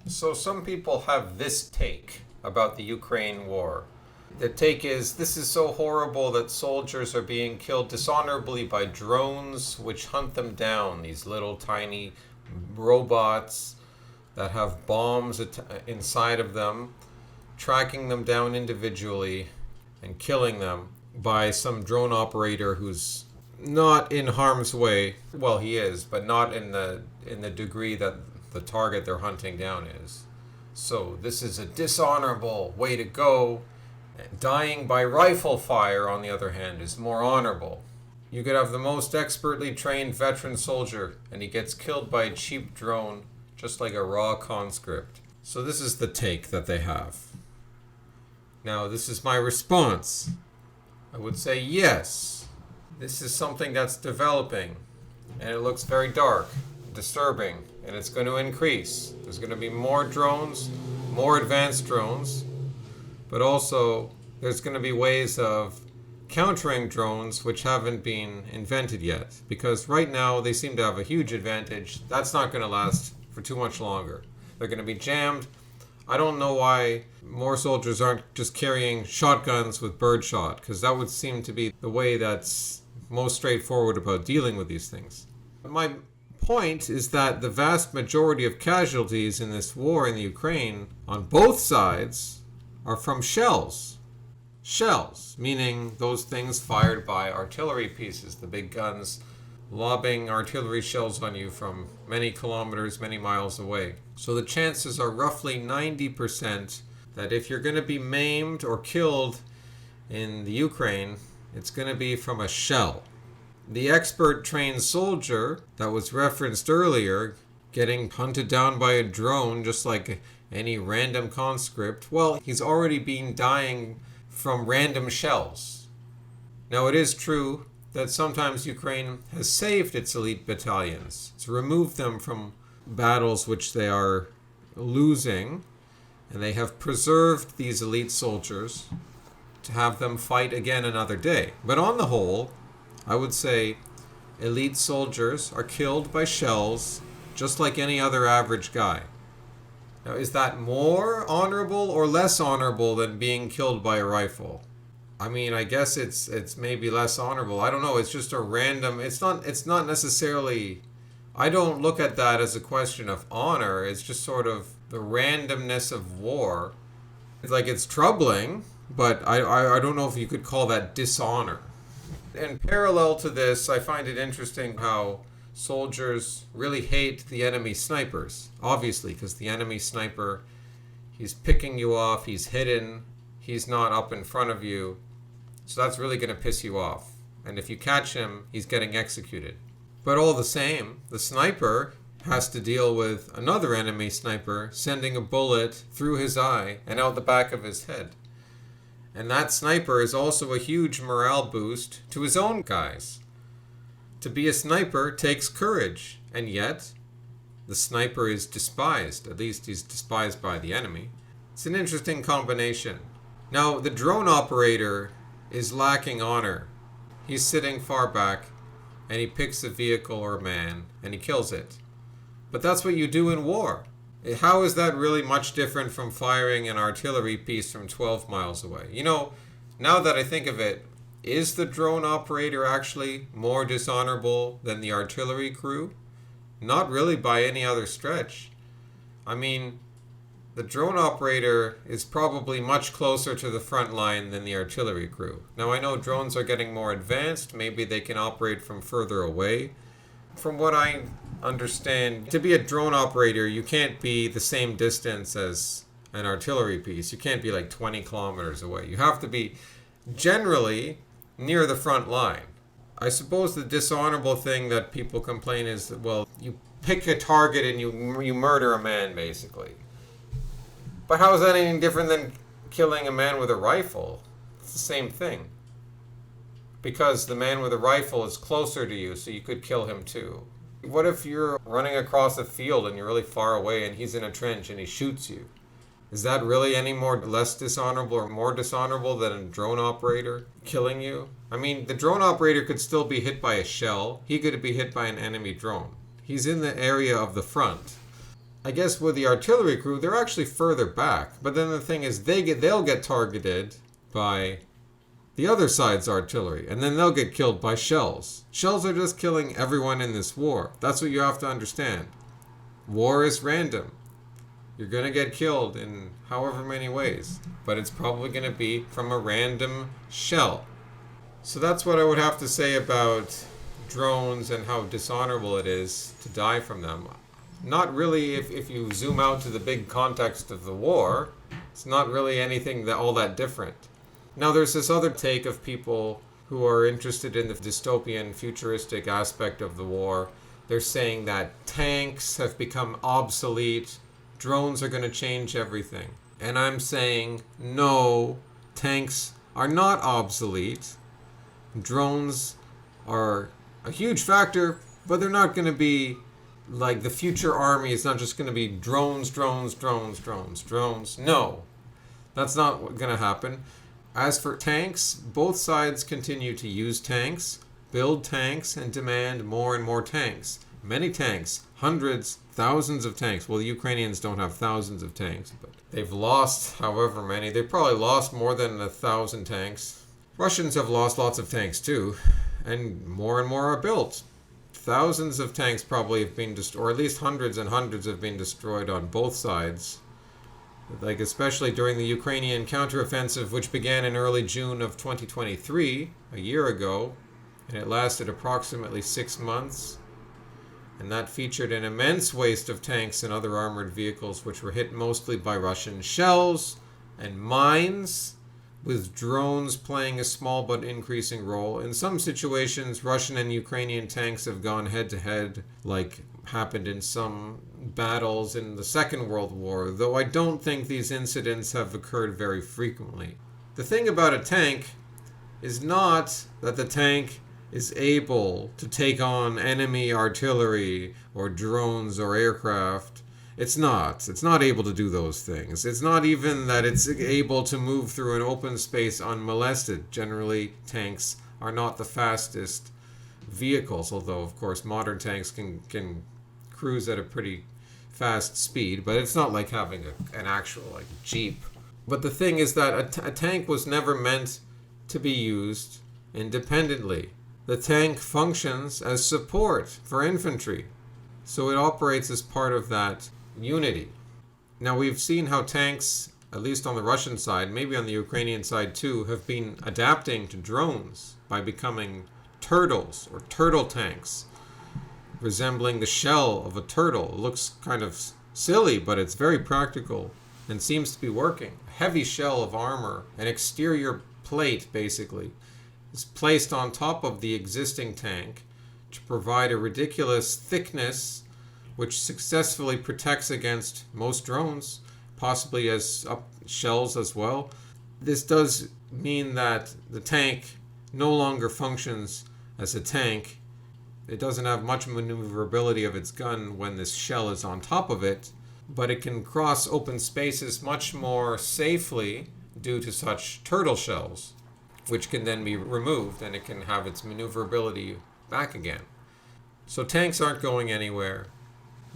So some people have this take about the Ukraine war. The take is this is so horrible that soldiers are being killed dishonorably by drones which hunt them down, these little tiny robots that have bombs inside of them, tracking them down individually and killing them by some drone operator who's not in harm's way. Well, he is, but not in the degree that the target they're hunting down is. So this is a dishonorable way to go. Dying by rifle fire, on the other hand, is more honorable. You could have the most expertly trained veteran soldier, and he gets killed by a cheap drone, just like a raw conscript. So this is the take that they have. Now, this is my response. I would say yes. This is something that's developing, and it looks very dark, disturbing, and it's going to increase. There's going to be more drones, more advanced drones, but also there's going to be ways of countering drones which haven't been invented yet, because right now they seem to have a huge advantage. That's not going to last for too much longer. They're going to be jammed. I don't know why more soldiers aren't just carrying shotguns with birdshot, because that would seem to be the way that's most straightforward about dealing with these things. My point is that the vast majority of casualties in this war in the Ukraine on both sides are from shells. Shells, meaning those things fired by artillery pieces, the big guns lobbing artillery shells on you from many kilometers, many miles away. So the chances are roughly 90% that if you're going to be maimed or killed in the Ukraine, it's going to be from a shell. The expert trained soldier that was referenced earlier, getting hunted down by a drone just like any random conscript, well, he's already been dying from random shells. Now, it is true that sometimes Ukraine has saved its elite battalions. It's removed them from battles which they are losing, and they have preserved these elite soldiers to have them fight again another day. But on the whole, I would say elite soldiers are killed by shells just like any other average guy. Now, is that more honorable or less honorable than being killed by a rifle? I mean, I guess it's maybe less honorable. I don't know. It's just a random. It's not necessarily. I don't look at that as a question of honor. It's just sort of the randomness of war. It's like it's troubling, but I don't know if you could call that dishonor. In parallel to this, I find it interesting how soldiers really hate the enemy snipers, obviously, because the enemy sniper, he's picking you off, he's hidden, he's not up in front of you, so that's really going to piss you off. And if you catch him, he's getting executed. But all the same, the sniper has to deal with another enemy sniper sending a bullet through his eye and out the back of his head. And that sniper is also a huge morale boost to his own guys. To be a sniper takes courage, and yet the sniper is despised. At least he's despised by the enemy. It's an interesting combination. Now, the drone operator is lacking honor. He's sitting far back, and he picks a vehicle or a man, and he kills it. But that's what you do in war. How is that really much different from firing an artillery piece from 12 miles away? You know, now that I think of it, is the drone operator actually more dishonorable than the artillery crew? Not really by any other stretch. I mean, the drone operator is probably much closer to the front line than the artillery crew. Now, I know drones are getting more advanced. Maybe they can operate from further away. From what I understand, to be a drone operator, you can't be the same distance as an artillery piece. You can't be like 20 kilometers away. You have to be generally near the front line. I suppose the dishonorable thing that people complain is that, well, you pick a target and you murder a man, basically. But how is that any different than killing a man with a rifle? It's the same thing. Because the man with a rifle is closer to you, so you could kill him too. What if you're running across a field and you're really far away and he's in a trench and he shoots you? Is that really any less dishonorable or more dishonorable than a drone operator killing you? I mean, the drone operator could still be hit by a shell. He could be hit by an enemy drone. He's in the area of the front. I guess with the artillery crew, they're actually further back. But then the thing is, they'll get targeted by the other side's artillery, and then they'll get killed by shells. Shells are just killing everyone in this war. That's what you have to understand. War is random. You're going to get killed in however many ways, but it's probably going to be from a random shell. So that's what I would have to say about drones and how dishonorable it is to die from them. Not really, if you zoom out to the big context of the war, it's not really anything all that different. Now there's this other take of people who are interested in the dystopian, futuristic aspect of the war. They're saying that tanks have become obsolete, drones are going to change everything. And I'm saying, no, tanks are not obsolete. Drones are a huge factor, but they're not going to be like the future army. It's not just going to be drones. No, that's not going to happen. As for tanks, both sides continue to use tanks, build tanks, and demand more and more tanks. Many tanks, hundreds, thousands of tanks. Well, the Ukrainians don't have thousands of tanks, but they've lost however many. They've probably lost more than 1,000 tanks. Russians have lost lots of tanks too, and more are built. Thousands of tanks probably have been destroyed, or at least hundreds and hundreds have been destroyed on both sides. Like especially during the Ukrainian counteroffensive, which began in early June of 2023, a year ago, and it lasted approximately 6 months. And that featured an immense waste of tanks and other armored vehicles, which were hit mostly by Russian shells and mines, with drones playing a small but increasing role. In some situations, Russian and Ukrainian tanks have gone head-to-head, like happened in some battles in the Second World War, though I don't think these incidents have occurred very frequently. The thing about a tank is not that the tank is able to take on enemy artillery or drones or aircraft. It's not able to do those things. It's not even that it's able to move through an open space unmolested. Generally, tanks are not the fastest vehicles, although, of course, modern tanks can cruise at a pretty fast speed, but it's not like having an actual Jeep. But the thing is that a tank was never meant to be used independently. The tank functions as support for infantry, so it operates as part of that unity. Now we've seen how tanks, at least on the Russian side, maybe on the Ukrainian side too, have been adapting to drones by becoming turtles or turtle tanks, resembling the shell of a turtle. It looks kind of silly, but it's very practical and seems to be working. A heavy shell of armor, an exterior plate basically, is placed on top of the existing tank to provide a ridiculous thickness which successfully protects against most drones, possibly as shells as well. This does mean that the tank no longer functions as a tank. It doesn't have much maneuverability of its gun when this shell is on top of it, but it can cross open spaces much more safely due to such turtle shells, which can then be removed and it can have its maneuverability back again. So tanks aren't going anywhere.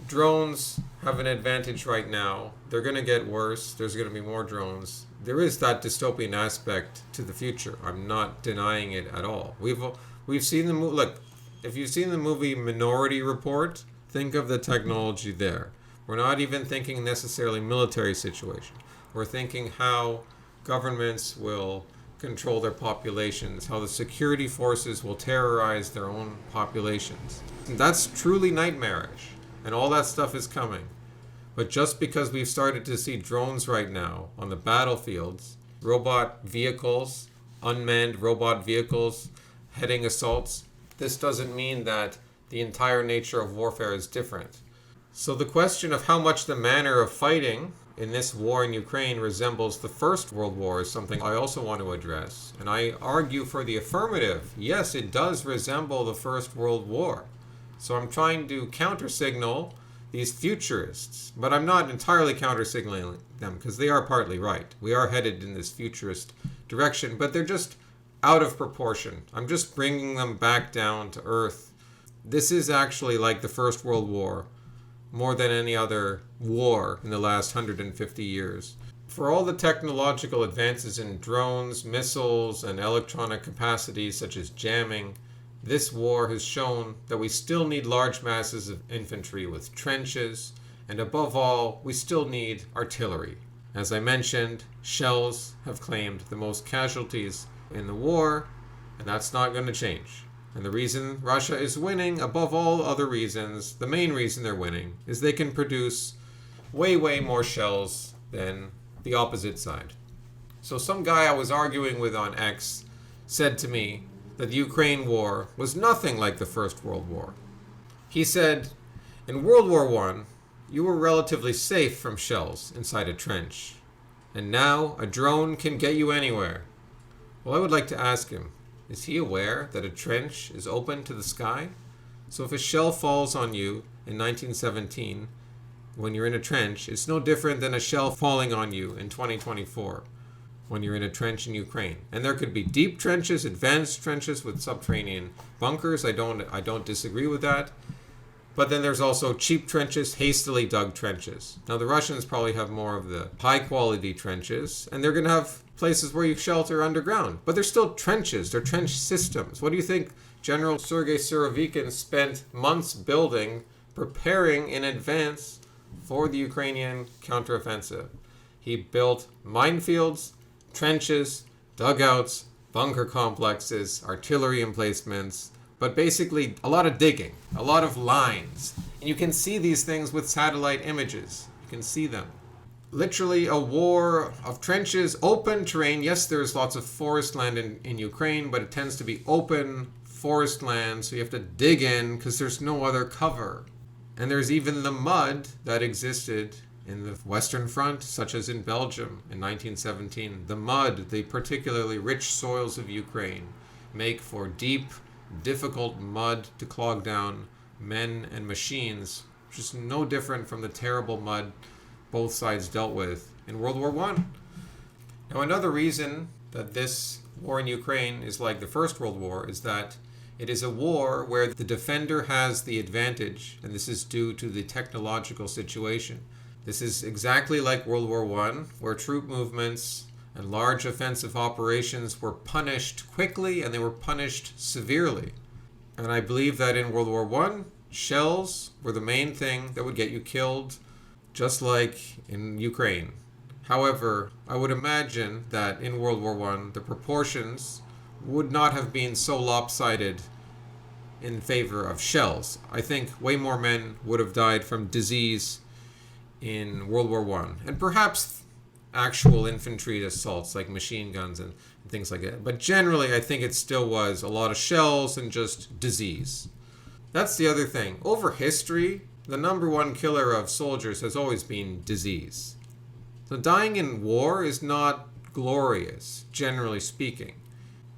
Drones have an advantage right now. They're going to get worse. There's going to be more drones. There is that dystopian aspect to the future. I'm not denying it at all. We've seen the movie. Look, if you've seen the movie Minority Report, think of the technology there. We're not even thinking necessarily military situation. We're thinking how governments will control their populations, how the security forces will terrorize their own populations. And that's truly nightmarish. And all that stuff is coming. But just because we've started to see drones right now on the battlefields, robot vehicles, unmanned robot vehicles heading assaults, this doesn't mean that the entire nature of warfare is different. So the question of how much the manner of fighting in this war in Ukraine resembles the First World War is something I also want to address. And I argue for the affirmative. Yes, it does resemble the First World War. So I'm trying to counter-signal these futurists, but I'm not entirely counter-signaling them because they are partly right. We are headed in this futurist direction, but they're just out of proportion. I'm just bringing them back down to earth. This is actually like the First World War, more than any other war in the last 150 years. For all the technological advances in drones, missiles, and electronic capacities such as jamming, this war has shown that we still need large masses of infantry with trenches, and above all, we still need artillery. As I mentioned, shells have claimed the most casualties in the war, and that's not going to change. And the reason Russia is winning, above all other reasons, the main reason they're winning, is they can produce way more shells than the opposite side. So some guy I was arguing with on X said to me that the Ukraine war was nothing like the First World War. He said, in World War I, you were relatively safe from shells inside a trench. And now a drone can get you anywhere. Well, I would like to ask him, is he aware that a trench is open to the sky? So if a shell falls on you in 1917, when you're in a trench, it's no different than a shell falling on you in 2024, when you're in a trench in Ukraine. And there could be deep trenches, advanced trenches with subterranean bunkers. I don't disagree with that. But then there's also cheap trenches, hastily dug trenches. Now the Russians probably have more of the high quality trenches, and they're going to have places where you shelter underground. But they're still trenches, they're trench systems. What do you think General Sergei Surovikin spent months building, preparing in advance for the Ukrainian counteroffensive? He built minefields, trenches, dugouts, bunker complexes, artillery emplacements, but basically a lot of digging, a lot of lines. And you can see these things with satellite images. You can see them. Literally a war of trenches, open terrain. Yes, there's lots of forest land in Ukraine, but it tends to be open forest land, so you have to dig in because there's no other cover. And there's even the mud that existed in the Western Front, such as in Belgium in 1917. The mud, the particularly rich soils of Ukraine, make for deep, difficult mud to clog down men and machines, which is no different from the terrible mud both sides dealt with in World War I. Now, another reason that this war in Ukraine is like the First World War is that it is a war where the defender has the advantage, and this is due to the technological situation. This is exactly like World War I, where troop movements and large offensive operations were punished quickly and they were punished severely. And I believe that in World War I, shells were the main thing that would get you killed, just like in Ukraine. However, I would imagine that in World War I, the proportions would not have been so lopsided in favor of shells. I think way more men would have died from disease in World War I, and perhaps actual infantry assaults like machine guns and things like that. But generally, I think it still was a lot of shells and just disease. That's the other thing. Over history, the number one killer of soldiers has always been disease. So dying in war is not glorious, generally speaking.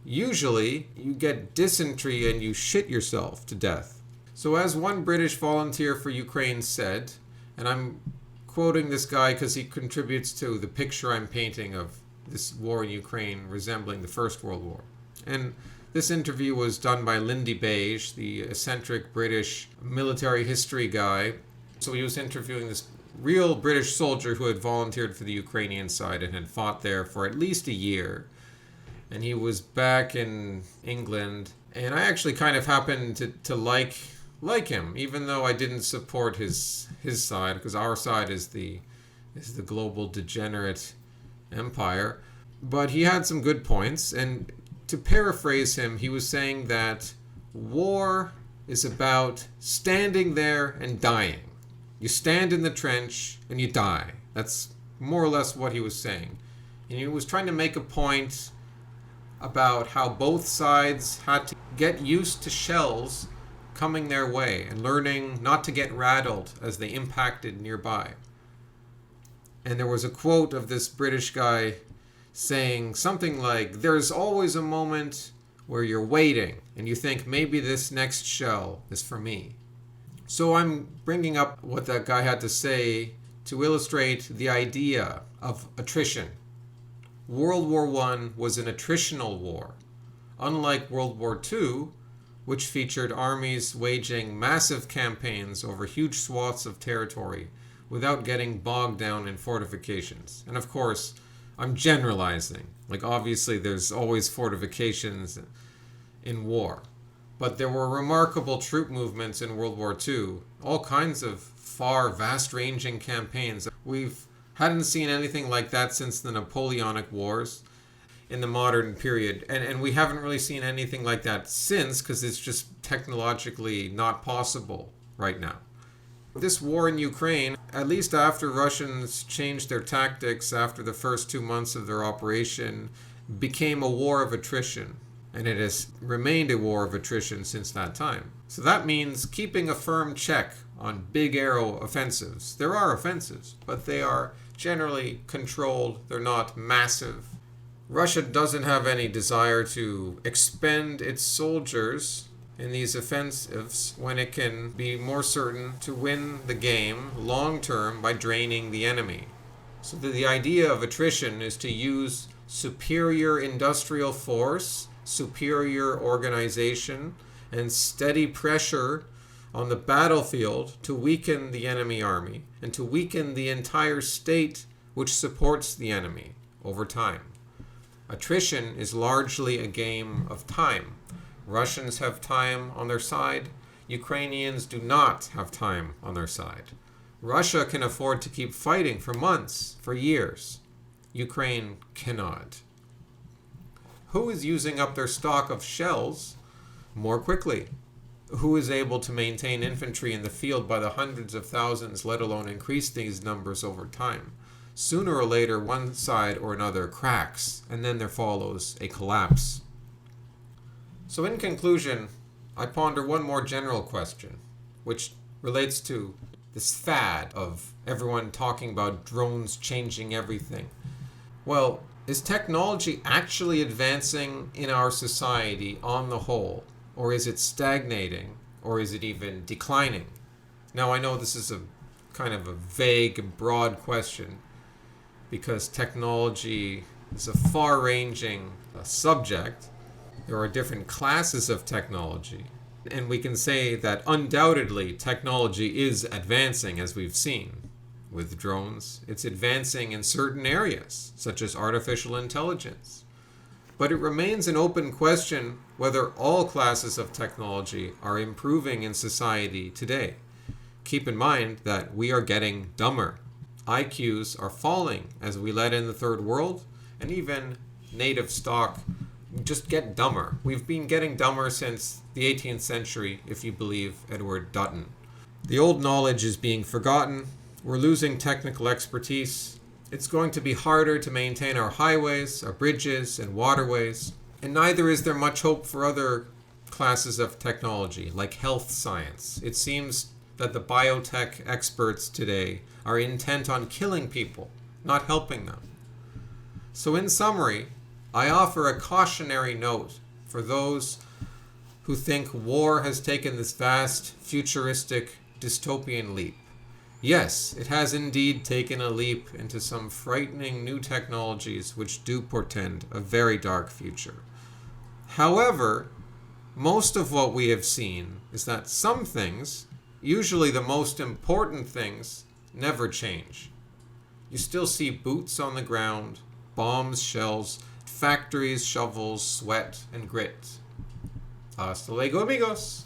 Usually, you get dysentery and you shit yourself to death. So as one British volunteer for Ukraine said, and I'm quoting this guy because he contributes to the picture I'm painting of this war in Ukraine resembling the First World War. And this interview was done by Lindy Beige, the eccentric British military history guy. So he was interviewing this real British soldier who had volunteered for the Ukrainian side and had fought there for at least a year. And he was back in England. And I actually kind of happened to like him, even though I didn't support his side, because our side is the global degenerate empire. But he had some good points, and to paraphrase him, he was saying that war is about standing there and dying. You stand in the trench and you die. That's more or less what he was saying. And he was trying to make a point about how both sides had to get used to shells coming their way and learning not to get rattled as they impacted nearby. And there was a quote of this British guy saying something like, there's always a moment where you're waiting and you think maybe this next shell is for me. So I'm bringing up what that guy had to say to illustrate the idea of attrition. World War I was an attritional war. Unlike World War II, which featured armies waging massive campaigns over huge swaths of territory without getting bogged down in fortifications. And of course, I'm generalizing. Like, obviously, there's always fortifications in war. But there were remarkable troop movements in World War II, all kinds of far, vast-ranging campaigns. We've hadn't seen anything like that since the Napoleonic Wars in the modern period. And we haven't really seen anything like that since, because it's just technologically not possible right now. This war in Ukraine, at least after Russians changed their tactics after the first 2 months of their operation, became a war of attrition. And it has remained a war of attrition since that time. So that means keeping a firm check on big arrow offensives. There are offensives, but they are generally controlled. They're not massive. Russia doesn't have any desire to expend its soldiers in these offensives when it can be more certain to win the game long term by draining the enemy. So the idea of attrition is to use superior industrial force, superior organization, and steady pressure on the battlefield to weaken the enemy army and to weaken the entire state which supports the enemy over time. Attrition is largely a game of time. Russians have time on their side. Ukrainians do not have time on their side. Russia can afford to keep fighting for months, for years. Ukraine cannot. Who is using up their stock of shells more quickly? Who is able to maintain infantry in the field by the hundreds of thousands, let alone increase these numbers over time? Sooner or later, one side or another cracks, and then there follows a collapse. So in conclusion, I ponder one more general question, which relates to this fad of everyone talking about drones changing everything. Well, is technology actually advancing in our society on the whole? Or is it stagnating? Or is it even declining? Now, I know this is a kind of a vague and broad question because technology is a far-ranging subject. There are different classes of technology. And we can say that undoubtedly technology is advancing, as we've seen with drones. It's advancing in certain areas, such as artificial intelligence. But it remains an open question whether all classes of technology are improving in society today. Keep in mind that we are getting dumber. IQs are falling as we let in the third world, and even native stock just get dumber. We've been getting dumber since the 18th century, if you believe Edward Dutton. The old knowledge is being forgotten. We're losing technical expertise. It's going to be harder to maintain our highways, our bridges, and waterways. And neither is there much hope for other classes of technology, like health science. It seems that the biotech experts today are intent on killing people, not helping them. So in summary, I offer a cautionary note for those who think war has taken this vast, futuristic, dystopian leap. Yes, it has indeed taken a leap into some frightening new technologies which do portend a very dark future. However, most of what we have seen is that some things, usually the most important things, never change. You still see boots on the ground, bombs, shells, factories, shovels, sweat, and grit. Hasta luego, amigos!